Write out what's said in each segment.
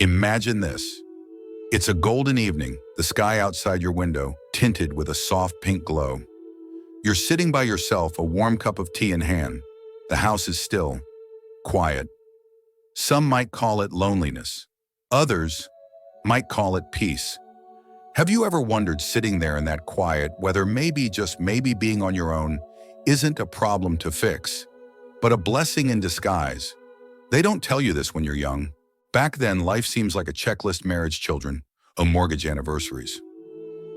Imagine this. It's a golden evening, the sky outside your window, tinted with a soft pink glow. You're sitting by yourself, a warm cup of tea in hand. The house is still, quiet. Some might call it loneliness. Others might call it peace. Have you ever wondered, sitting there in that quiet, whether maybe, just maybe, being on your own isn't a problem to fix, but a blessing in disguise? They don't tell you this when you're young. Back then, life seems like a checklist: marriage, children, mortgage, anniversaries.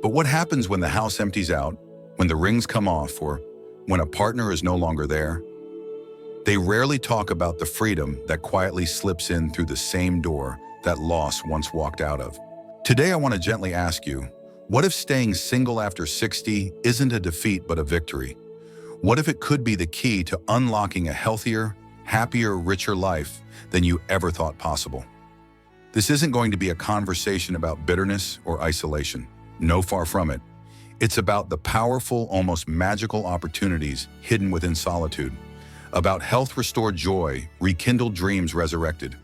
But what happens when the house empties out, when the rings come off, or when a partner is no longer there? They rarely talk about the freedom that quietly slips in through the same door that loss once walked out of. Today, I want to gently ask you, what if staying single after 60 isn't a defeat but a victory? What if it could be the key to unlocking a healthier, happier, richer life than you ever thought possible? This isn't going to be a conversation about bitterness or isolation. No, far from it. It's about the powerful, almost magical opportunities hidden within solitude. About health restored joy, rekindled dreams resurrected.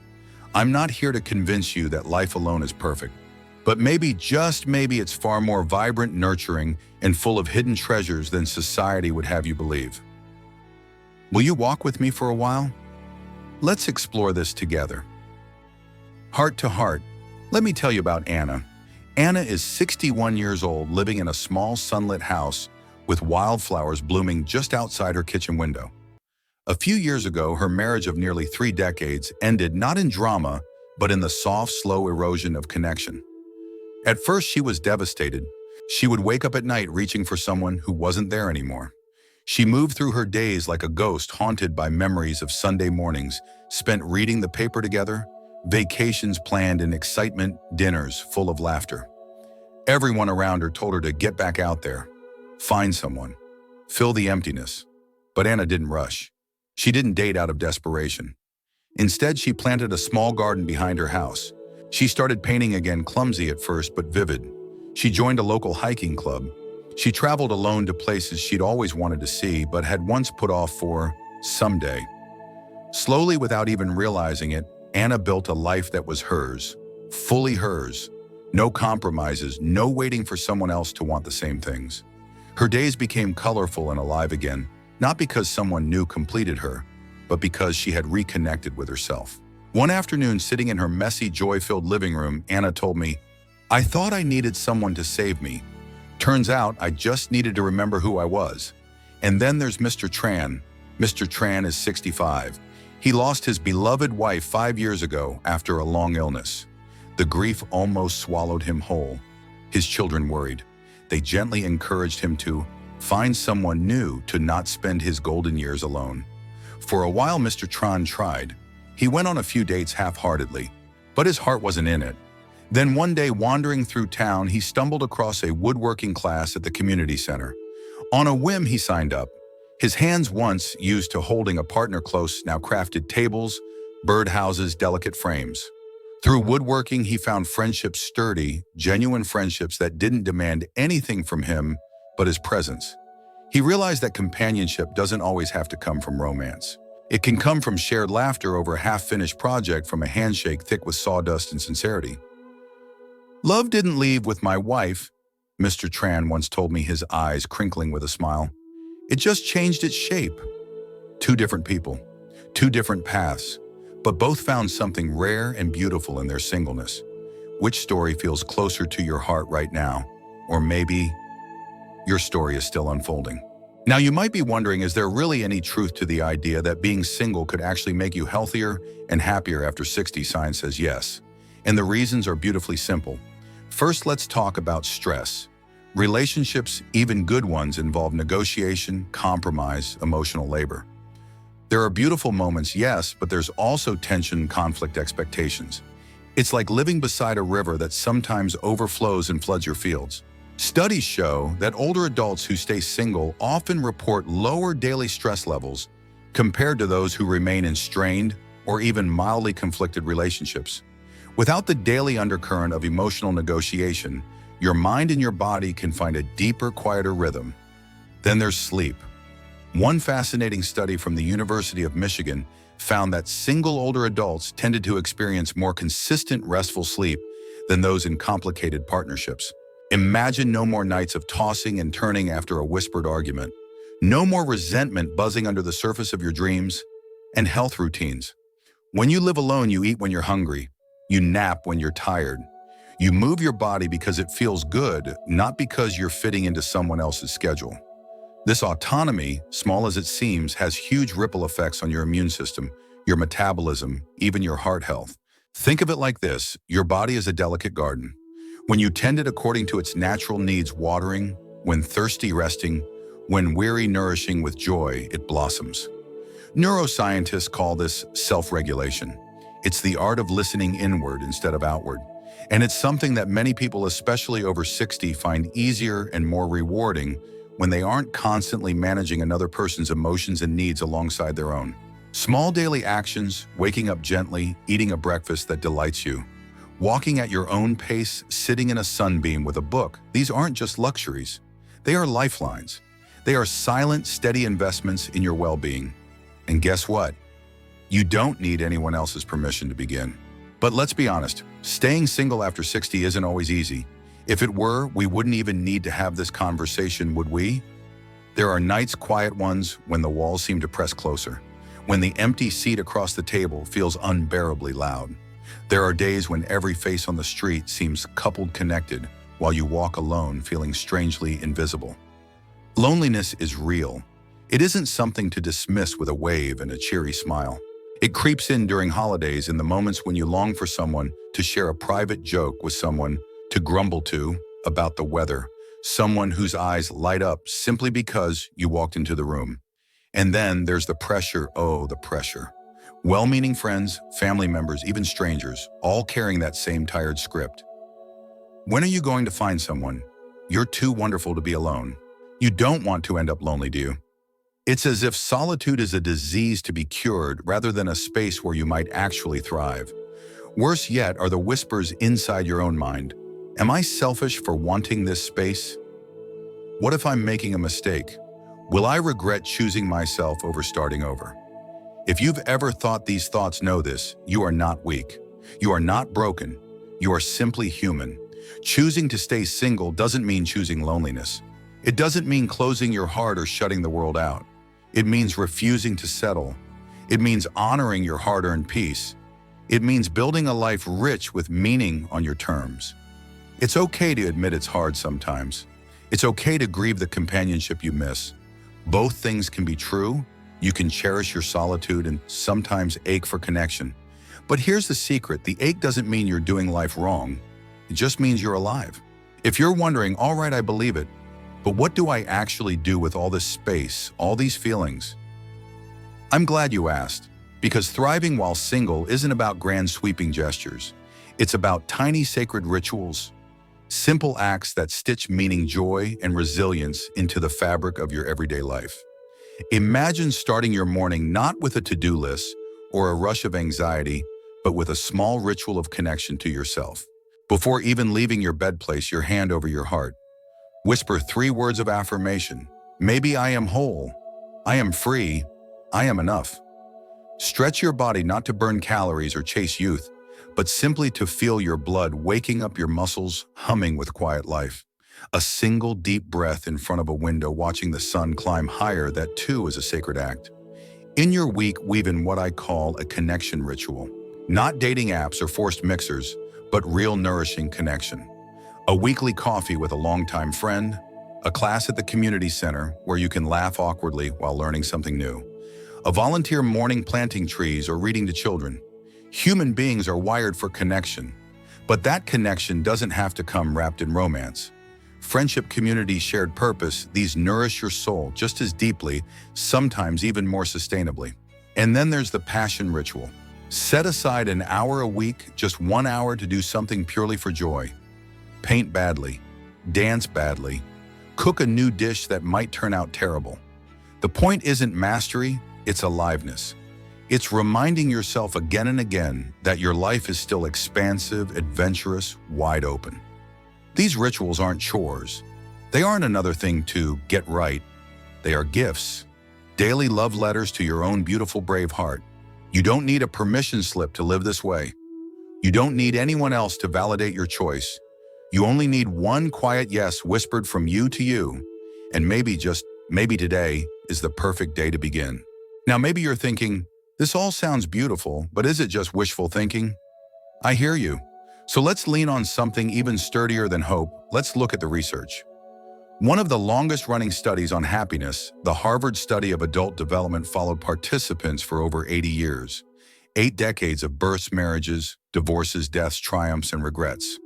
I'm not here to convince you that life alone is perfect. But maybe, just maybe, it's far more vibrant, nurturing, and full of hidden treasures than society would have you believe. Will you walk with me for a while? Let's explore this together. Heart to heart, let me tell you about Anna. Anna is 61 years old, living in a small sunlit house with wildflowers blooming just outside her kitchen window. A few years ago, her marriage of nearly 3 decades ended not in drama, but in the soft, slow erosion of connection. At first, she was devastated. She would wake up at night reaching for someone who wasn't there anymore. She moved through her days like a ghost, haunted by memories of Sunday mornings spent reading the paper together, vacations planned in excitement, dinners full of laughter. Everyone around her told her to get back out there, find someone, fill the emptiness. But Anna didn't rush. She didn't date out of desperation. Instead, she planted a small garden behind her house. She started painting again, clumsy at first, but vivid. She joined a local hiking club. She traveled alone to places she'd always wanted to see, but had once put off for someday. Slowly, without even realizing it, Anna built a life that was hers, fully hers. No compromises, no waiting for someone else to want the same things. Her days became colorful and alive again, not because someone new completed her, but because she had reconnected with herself. One afternoon, sitting in her messy, joy-filled living room, Anna told me, "I thought I needed someone to save me. Turns out I just needed to remember who I was." And then there's Mr. Tran. Mr. Tran is 65. He lost his beloved wife 5 years ago after a long illness. The grief almost swallowed him whole. His children worried. They gently encouraged him to find someone new, to not spend his golden years alone. For a while, Mr. Tran tried. He went on a few dates half-heartedly, but his heart wasn't in it. Then one day, wandering through town, he stumbled across a woodworking class at the community center. On a whim, he signed up. His hands, once used to holding a partner close, now crafted tables, birdhouses, delicate frames. Through woodworking, he found friendships sturdy, genuine friendships that didn't demand anything from him but his presence. He realized that companionship doesn't always have to come from romance. It can come from shared laughter over a half-finished project, from a handshake thick with sawdust and sincerity. "Love didn't leave with my wife," Mr. Tran once told me, his eyes crinkling with a smile. "It just changed its shape." 2 different people, 2 different paths, but both found something rare and beautiful in their singleness. Which story feels closer to your heart right now? Or maybe your story is still unfolding. Now, you might be wondering, is there really any truth to the idea that being single could actually make you healthier and happier after 60? Science says yes, and the reasons are beautifully simple. First, let's talk about stress. Relationships, even good ones, involve negotiation, compromise, emotional labor. There are beautiful moments, yes, but there's also tension, conflict, expectations. It's like living beside a river that sometimes overflows and floods your fields. Studies show that older adults who stay single often report lower daily stress levels compared to those who remain in strained or even mildly conflicted relationships. Without the daily undercurrent of emotional negotiation, your mind and your body can find a deeper, quieter rhythm. Then there's sleep. One fascinating study from the University of Michigan found that single older adults tended to experience more consistent restful sleep than those in complicated partnerships. Imagine no more nights of tossing and turning after a whispered argument. No more resentment buzzing under the surface of your dreams and health routines. When you live alone, you eat when you're hungry. You nap when you're tired. You move your body because it feels good, not because you're fitting into someone else's schedule. This autonomy, small as it seems, has huge ripple effects on your immune system, your metabolism, even your heart health. Think of it like this: your body is a delicate garden. When you tend it according to its natural needs, watering, when thirsty, resting, when weary, nourishing with joy, it blossoms. Neuroscientists call this self-regulation. It's the art of listening inward instead of outward. And it's something that many people, especially over 60, find easier and more rewarding when they aren't constantly managing another person's emotions and needs alongside their own. Small daily actions, waking up gently, eating a breakfast that delights you, walking at your own pace, sitting in a sunbeam with a book, these aren't just luxuries. They are lifelines. They are silent, steady investments in your well-being. And guess what? You don't need anyone else's permission to begin. But let's be honest, staying single after 60 isn't always easy. If it were, we wouldn't even need to have this conversation, would we? There are nights, quiet ones, when the walls seem to press closer, when the empty seat across the table feels unbearably loud. There are days when every face on the street seems coupled connected, while you walk alone feeling strangely invisible. Loneliness is real. It isn't something to dismiss with a wave and a cheery smile. It creeps in during holidays, in the moments when you long for someone to share a private joke with, someone to grumble to about the weather, someone whose eyes light up simply because you walked into the room. And then there's the pressure, oh, the pressure. Well-meaning friends, family members, even strangers, all carrying that same tired script. When are you going to find someone? You're too wonderful to be alone. You don't want to end up lonely, do you? It's as if solitude is a disease to be cured rather than a space where you might actually thrive. Worse yet are the whispers inside your own mind. Am I selfish for wanting this space? What if I'm making a mistake? Will I regret choosing myself over starting over? If you've ever thought these thoughts, know this: you are not weak. You are not broken. You are simply human. Choosing to stay single doesn't mean choosing loneliness. It doesn't mean closing your heart or shutting the world out. It means refusing to settle. It means honoring your hard-earned peace. It means building a life rich with meaning on your terms. It's okay to admit it's hard sometimes. It's okay to grieve the companionship you miss. Both things can be true. You can cherish your solitude and sometimes ache for connection. But here's the secret: the ache doesn't mean you're doing life wrong. It just means you're alive. If you're wondering, all right, I believe it, but what do I actually do with all this space, all these feelings? I'm glad you asked, because thriving while single isn't about grand sweeping gestures. It's about tiny sacred rituals, simple acts that stitch meaning, joy, and resilience into the fabric of your everyday life. Imagine starting your morning not with a to-do list or a rush of anxiety, but with a small ritual of connection to yourself. Before even leaving your bed, place your hand over your heart. Whisper 3 words of affirmation. Maybe I am whole. I am free. I am enough. Stretch your body not to burn calories or chase youth, but simply to feel your blood waking up, your muscles humming with quiet life. A single deep breath in front of a window watching the sun climb higher, that too is a sacred act. In your week, weave in what I call a connection ritual. Not dating apps or forced mixers, but real nourishing connection. A weekly coffee with a longtime friend, a class at the community center where you can laugh awkwardly while learning something new, a volunteer morning planting trees or reading to children. Human beings are wired for connection, but that connection doesn't have to come wrapped in romance. Friendship, community, shared purpose, these nourish your soul just as deeply, sometimes even more sustainably. And then there's the passion ritual. Set aside an hour a week, just 1 hour, to do something purely for joy. Paint badly, dance badly, cook a new dish that might turn out terrible. The point isn't mastery, it's aliveness. It's reminding yourself again and again that your life is still expansive, adventurous, wide open. These rituals aren't chores. They aren't another thing to get right. They are gifts, daily love letters to your own beautiful, brave heart. You don't need a permission slip to live this way. You don't need anyone else to validate your choice. You only need one quiet yes whispered from you to you. And maybe, just maybe, today is the perfect day to begin. Now, maybe you're thinking, this all sounds beautiful, but is it just wishful thinking? I hear you. So let's lean on something even sturdier than hope. Let's look at the research. One of the longest-running studies on happiness, the Harvard study of adult development, followed participants for over 80 years. 8 decades of births, marriages, divorces, deaths, triumphs, and regrets.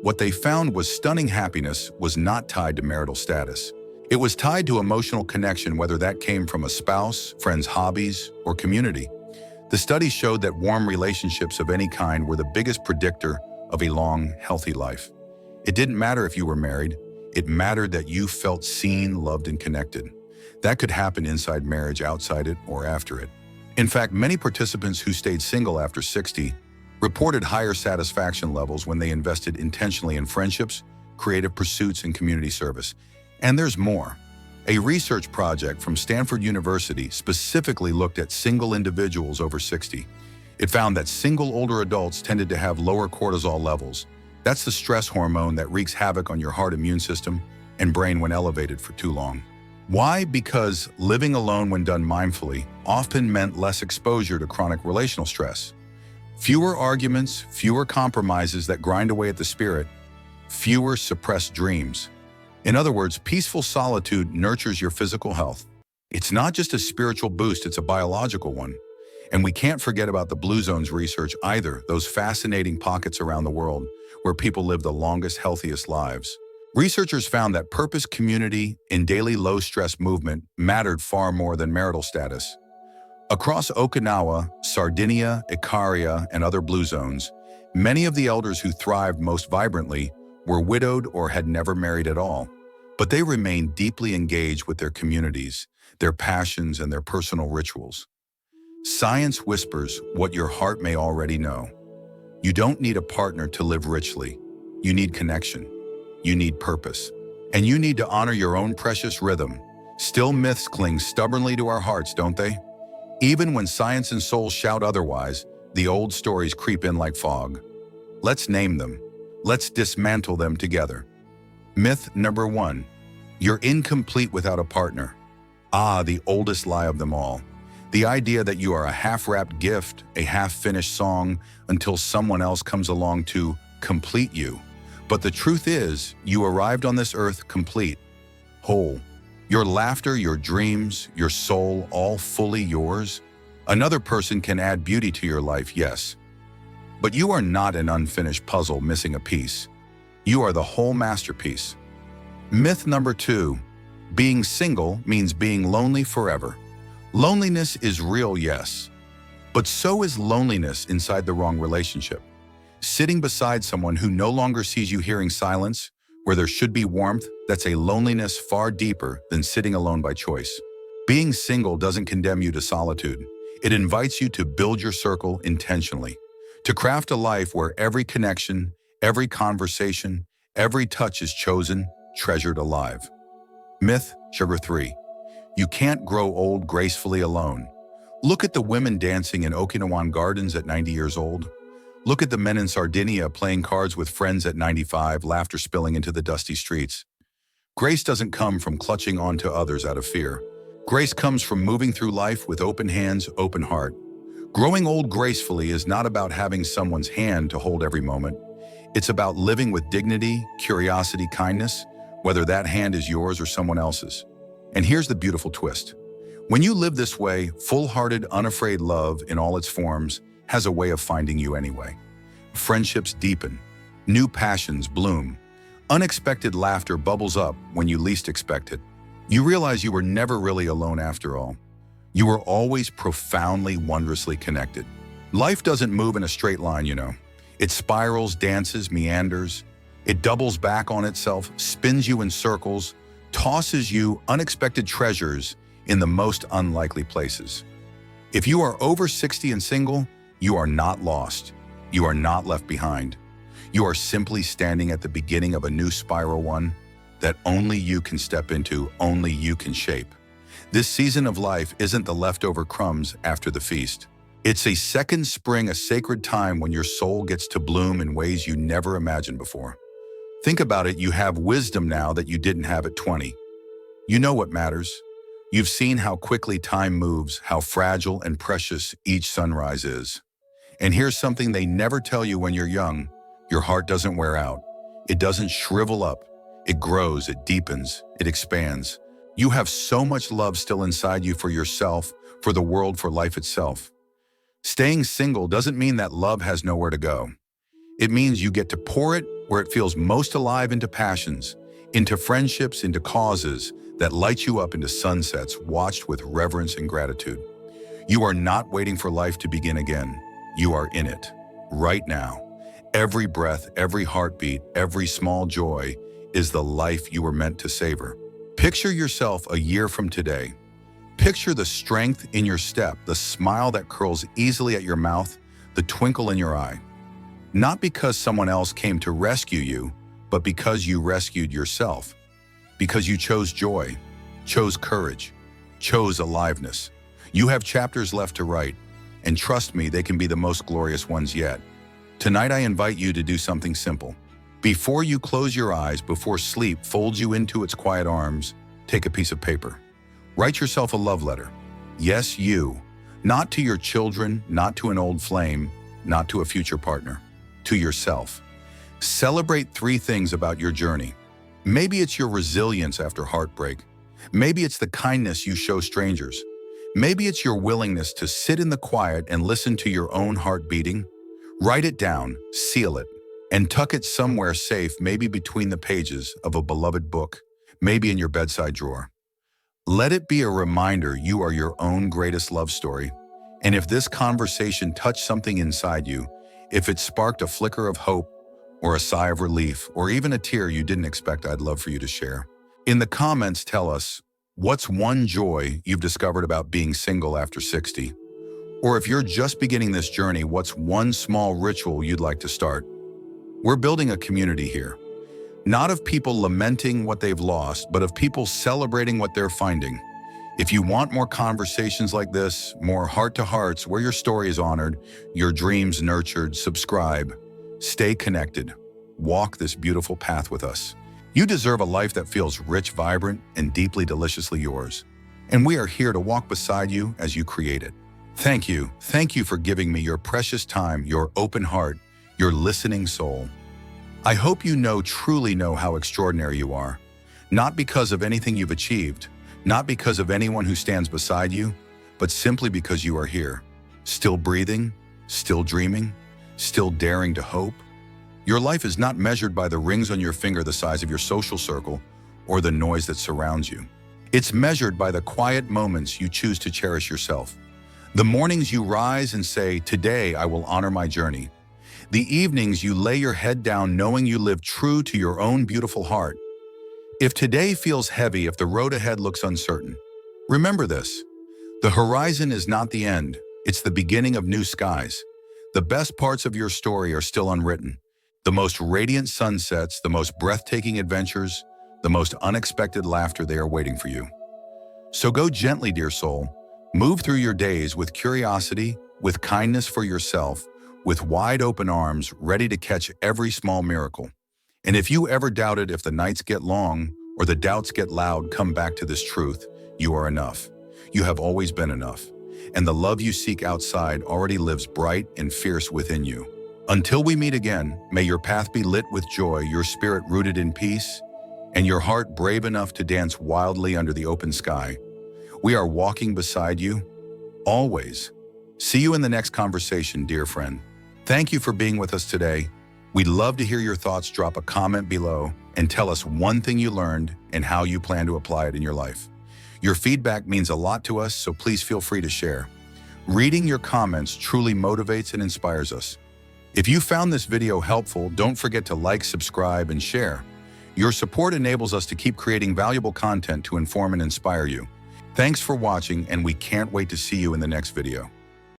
What they found was stunning happiness was not tied to marital status. It was tied to emotional connection, whether that came from a spouse, friends, hobbies, or community. The study showed that warm relationships of any kind were the biggest predictor of a long, healthy life. It didn't matter if you were married. It mattered that you felt seen, loved, and connected. That could happen inside marriage, outside it, or after it. In fact, many participants who stayed single after 60 reported higher satisfaction levels when they invested intentionally in friendships, creative pursuits, and community service. And there's more. A research project from Stanford University specifically looked at single individuals over 60. It found that single older adults tended to have lower cortisol levels. That's the stress hormone that wreaks havoc on your heart, immune system, and brain when elevated for too long. Why? Because living alone when done mindfully often meant less exposure to chronic relational stress. Fewer arguments, fewer compromises that grind away at the spirit, fewer suppressed dreams. In other words, peaceful solitude nurtures your physical health. It's not just a spiritual boost, it's a biological one. And we can't forget about the Blue Zones research either, those fascinating pockets around the world where people live the longest, healthiest lives. Researchers found that purpose, community, and daily low-stress movement mattered far more than marital status. Across Okinawa, Sardinia, Ikaria, and other Blue Zones, many of the elders who thrived most vibrantly were widowed or had never married at all. But they remained deeply engaged with their communities, their passions, and their personal rituals. Science whispers what your heart may already know. You don't need a partner to live richly. You need connection. You need purpose. And you need to honor your own precious rhythm. Still, myths cling stubbornly to our hearts, don't they? Even when science and soul shout otherwise, the old stories creep in like fog. Let's name them. Let's dismantle them together. Myth number 1. You're incomplete without a partner. Ah, the oldest lie of them all. The idea that you are a half-wrapped gift, a half-finished song, until someone else comes along to complete you. But the truth is, you arrived on this earth complete, whole. Your laughter, your dreams, your soul, all fully yours. Another person can add beauty to your life, yes. But you are not an unfinished puzzle missing a piece. You are the whole masterpiece. Myth number 2. Being single means being lonely forever. Loneliness is real, yes. But so is loneliness inside the wrong relationship. Sitting beside someone who no longer sees you, hearing silence, where there should be warmth, that's a loneliness far deeper than sitting alone by choice. Being single doesn't condemn you to solitude. It invites you to build your circle intentionally, to craft a life where every connection, every conversation, every touch is chosen, treasured, alive. Myth number 3. You can't grow old gracefully alone. Look at the women dancing in Okinawan gardens at 90 years old. Look at the men in Sardinia playing cards with friends at 95, laughter spilling into the dusty streets. Grace doesn't come from clutching onto others out of fear. Grace comes from moving through life with open hands, open heart. Growing old gracefully is not about having someone's hand to hold every moment. It's about living with dignity, curiosity, kindness, whether that hand is yours or someone else's. And here's the beautiful twist. When you live this way, full-hearted, unafraid love in all its forms has a way of finding you anyway. Friendships deepen. New passions bloom. Unexpected laughter bubbles up when you least expect it. You realize you were never really alone after all. You were always profoundly, wondrously connected. Life doesn't move in a straight line, you know. It spirals, dances, meanders. It doubles back on itself, spins you in circles, tosses you unexpected treasures in the most unlikely places. If you are over 60 and single, you are not lost. You are not left behind. You are simply standing at the beginning of a new spiral, one that only you can step into, only you can shape. This season of life isn't the leftover crumbs after the feast. It's a second spring, a sacred time when your soul gets to bloom in ways you never imagined before. Think about it, you have wisdom now that you didn't have at 20. You know what matters. You've seen how quickly time moves, how fragile and precious each sunrise is. And here's something they never tell you when you're young. Your heart doesn't wear out. It doesn't shrivel up. It grows, it deepens, it expands. You have so much love still inside you for yourself, for the world, for life itself. Staying single doesn't mean that love has nowhere to go. It means you get to pour it where it feels most alive, into passions, into friendships, into causes that light you up, into sunsets watched with reverence and gratitude. You are not waiting for life to begin again. You are in it, right now. Every breath, every heartbeat, every small joy is the life you were meant to savor. Picture yourself a year from today. Picture the strength in your step, the smile that curls easily at your mouth, the twinkle in your eye. Not because someone else came to rescue you, but because you rescued yourself. Because you chose joy, chose courage, chose aliveness. You have chapters left to write, and trust me, they can be the most glorious ones yet. Tonight I invite you to do something simple. Before you close your eyes, before sleep folds you into its quiet arms, take a piece of paper. Write yourself a love letter. Yes, you. Not to your children, not to an old flame, not to a future partner. To yourself. Celebrate 3 things about your journey. Maybe it's your resilience after heartbreak. Maybe it's the kindness you show strangers. Maybe it's your willingness to sit in the quiet and listen to your own heart beating. Write it down, seal it, and tuck it somewhere safe, maybe between the pages of a beloved book, maybe in your bedside drawer. Let it be a reminder you are your own greatest love story. And if this conversation touched something inside you, if it sparked a flicker of hope, or a sigh of relief, or even a tear you didn't expect, I'd love for you to share. In the comments, tell us, what's one joy you've discovered about being single after 60? Or if you're just beginning this journey, what's one small ritual you'd like to start? We're building a community here. Not of people lamenting what they've lost, but of people celebrating what they're finding. If you want more conversations like this, more heart-to-hearts where your story is honored, your dreams nurtured, subscribe. Stay connected. Walk this beautiful path with us. You deserve a life that feels rich, vibrant, and deeply deliciously yours. And we are here to walk beside you as you create it. Thank you. Thank you for giving me your precious time, your open heart, your listening soul. I hope you truly know how extraordinary you are. Not because of anything you've achieved, not because of anyone who stands beside you, but simply because you are here, still breathing, still dreaming, still daring to hope. Your life is not measured by the rings on your finger, the size of your social circle, or the noise that surrounds you. It's measured by the quiet moments you choose to cherish yourself. The mornings you rise and say, "Today I will honor my journey." The evenings you lay your head down knowing you live true to your own beautiful heart. If today feels heavy, if the road ahead looks uncertain, remember this. The horizon is not the end, it's the beginning of new skies. The best parts of your story are still unwritten. The most radiant sunsets, the most breathtaking adventures, the most unexpected laughter, they are waiting for you. So go gently, dear soul. Move through your days with curiosity, with kindness for yourself, with wide open arms, ready to catch every small miracle. And if you ever doubted, if the nights get long or the doubts get loud, come back to this truth. You are enough. You have always been enough. And the love you seek outside already lives bright and fierce within you. Until we meet again, may your path be lit with joy, your spirit rooted in peace, and your heart brave enough to dance wildly under the open sky. We are walking beside you, always. See you in the next conversation, dear friend. Thank you for being with us today. We'd love to hear your thoughts. Drop a comment below and tell us one thing you learned and how you plan to apply it in your life. Your feedback means a lot to us, so please feel free to share. Reading your comments truly motivates and inspires us. If you found this video helpful, don't forget to like, subscribe, and share. Your support enables us to keep creating valuable content to inform and inspire you. Thanks for watching, and we can't wait to see you in the next video.